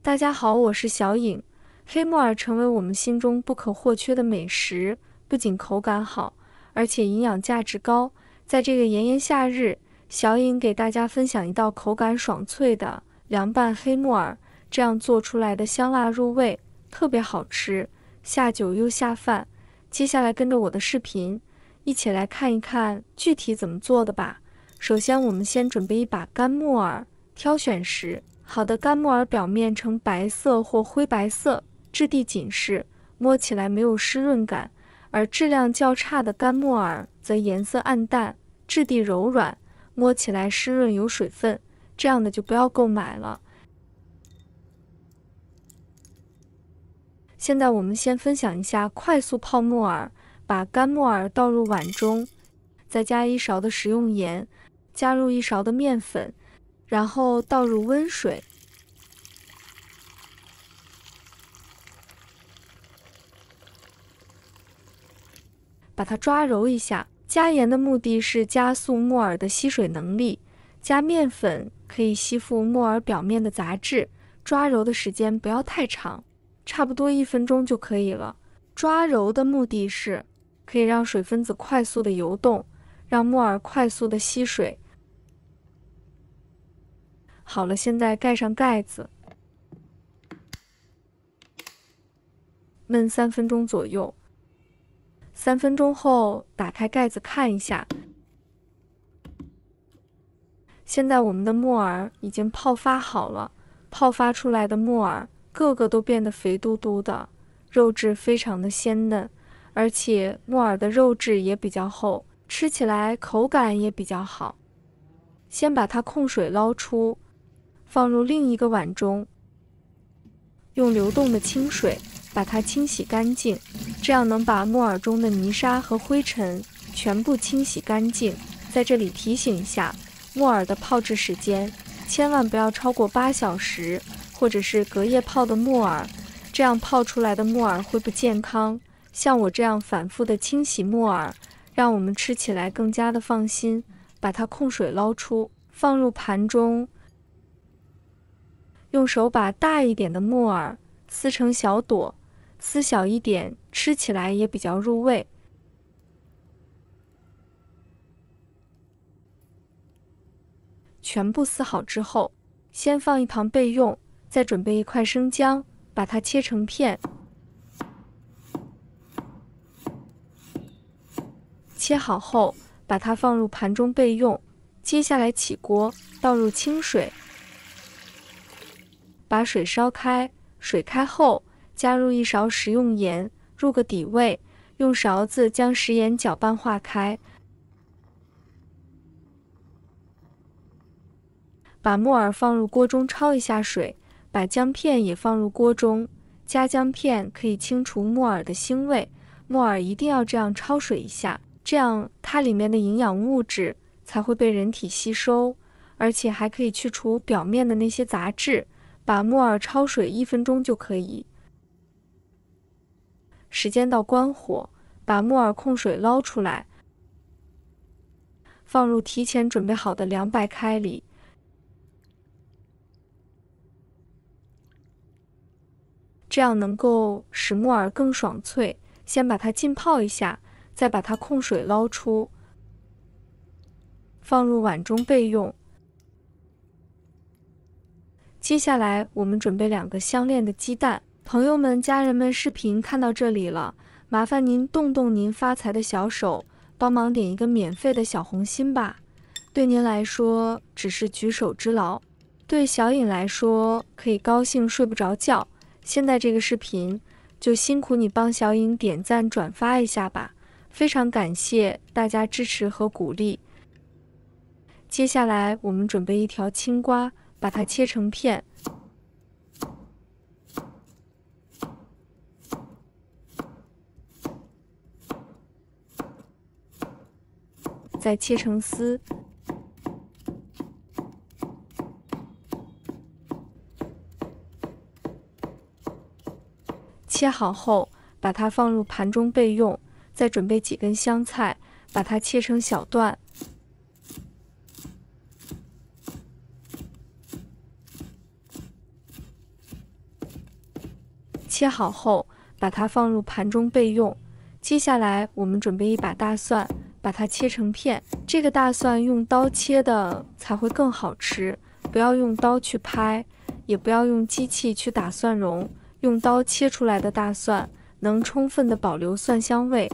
大家好，我是小颖。黑木耳成为我们心中不可或缺的美食，不仅口感好，而且营养价值高。在这个炎炎夏日，小颖给大家分享一道口感爽脆的凉拌黑木耳，这样做出来的香辣入味，特别好吃，下酒又下饭。接下来跟着我的视频，一起来看一看具体怎么做的吧。首先，我们先准备一把干木耳，挑选时，好的干木耳表面呈白色或灰白色，质地紧实，摸起来没有湿润感，而质量较差的干木耳则颜色暗淡，质地柔软，摸起来湿润有水分，这样的就不要购买了。现在我们先分享一下快速泡木耳，把干木耳倒入碗中，再加1勺的食用盐，加入1勺的面粉，然后倒入温水，把它抓揉一下。加盐的目的是加速木耳的吸水能力，加面粉可以吸附木耳表面的杂质，抓揉的时间不要太长，差不多1分钟就可以了。抓揉的目的是可以让水分子快速的游动，让木耳快速的吸水。好了，现在盖上盖子，焖3分钟左右。3分钟后打开盖子看一下，现在我们的木耳已经泡发好了，泡发出来的木耳个个都变得肥嘟嘟的，肉质非常的鲜嫩，而且木耳的肉质也比较厚，吃起来口感也比较好。先把它控水捞出，放入另一个碗中，用流动的清水把它清洗干净，这样能把木耳中的泥沙和灰尘全部清洗干净。在这里提醒一下，木耳的泡制时间千万不要超过8小时，或者是隔夜泡的木耳，这样泡出来的木耳会不健康。像我这样反复的清洗木耳，让我们吃起来更加的放心。把它控水捞出，放入盘中，用手把大一点的木耳撕成小朵，撕小一点，吃起来也比较入味。全部撕好之后，先放一旁备用，再准备1块生姜，把它切成片。切好后，把它放入盘中备用。接下来起锅，倒入清水，把水烧开，水开后加入1勺食用盐，入个底味，用勺子将食盐搅拌化开。把木耳放入锅中焯一下水，把姜片也放入锅中，加姜片可以清除木耳的腥味，木耳一定要这样焯水一下，这样它里面的营养物质才会被人体吸收，而且还可以去除表面的那些杂质。把木耳焯水1分钟就可以。时间到关火，把木耳控水捞出来，放入提前准备好的凉白开里，这样能够使木耳更爽脆。先把它浸泡一下，再把它控水捞出，放入碗中备用。接下来我们准备2个相链的鸡蛋。朋友们、家人们，视频看到这里了，麻烦您动动您发财的小手，帮忙点一个免费的小红心吧。对您来说只是举手之劳，对小颖来说可以高兴睡不着觉。现在这个视频就辛苦你帮小颖点赞转发一下吧，非常感谢大家支持和鼓励。接下来我们准备1条青瓜，把它切成片，再切成丝。切好后，把它放入盘中备用。再准备几根香菜，把它切成小段。切好后，把它放入盘中备用。接下来我们准备一把大蒜，把它切成片。这个大蒜用刀切的才会更好吃，不要用刀去拍，也不要用机器去打蒜蓉，用刀切出来的大蒜能充分的保留蒜香味。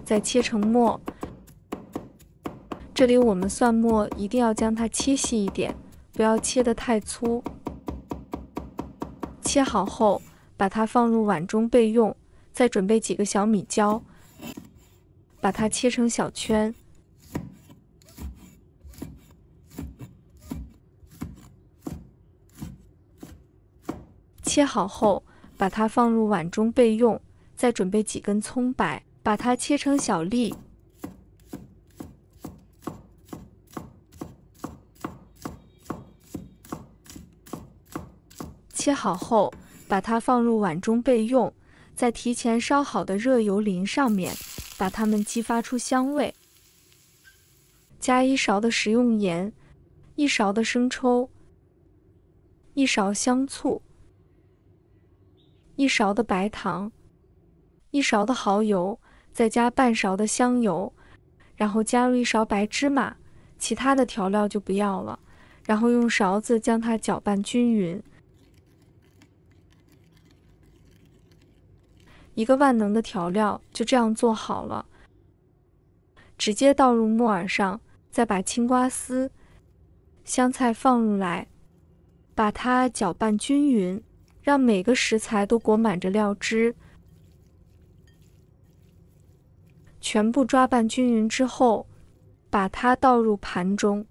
再切成末，这里我们蒜末一定要将它切细一点，不要切得太粗。切好后，把它放入碗中备用。再准备几个小米椒，把它切成小圈。切好后，把它放入碗中备用。再准备几根葱白，把它切成小粒。切好后，把它放入碗中备用。在提前烧好的热油淋上面，把它们激发出香味。加1勺的食用盐，1勺的生抽，1勺香醋，1勺的白糖，1勺的蚝油，再加半勺的香油，然后加入1勺白芝麻，其他的调料就不要了。然后用勺子将它搅拌均匀。一个万能的调料就这样做好了，直接倒入木耳上，再把青瓜丝、香菜放入来，把它搅拌均匀，让每个食材都裹满着料汁。全部抓拌均匀之后，把它倒入盘中。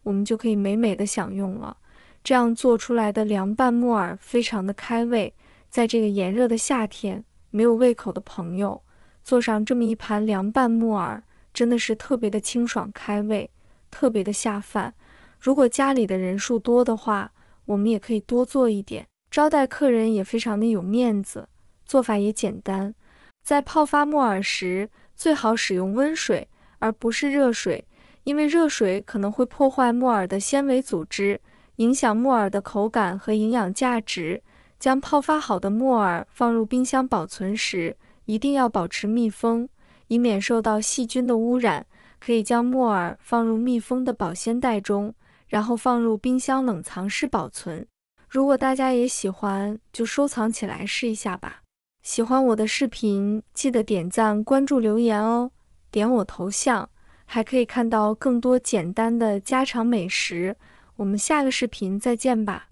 我们就可以美美的享用了。这样做出来的凉拌木耳非常的开胃，在这个炎热的夏天，没有胃口的朋友，做上这么一盘凉拌木耳，真的是特别的清爽开胃，特别的下饭。如果家里的人数多的话，我们也可以多做一点，招待客人也非常的有面子，做法也简单。在泡发木耳时，最好使用温水，而不是热水。因为热水可能会破坏木耳的纤维组织，影响木耳的口感和营养价值。将泡发好的木耳放入冰箱保存时，一定要保持密封，以免受到细菌的污染。可以将木耳放入密封的保鲜袋中，然后放入冰箱冷藏室保存。如果大家也喜欢，就收藏起来试一下吧。喜欢我的视频，记得点赞、关注、留言哦，点我头像。还可以看到更多简单的家常美食，我们下个视频再见吧。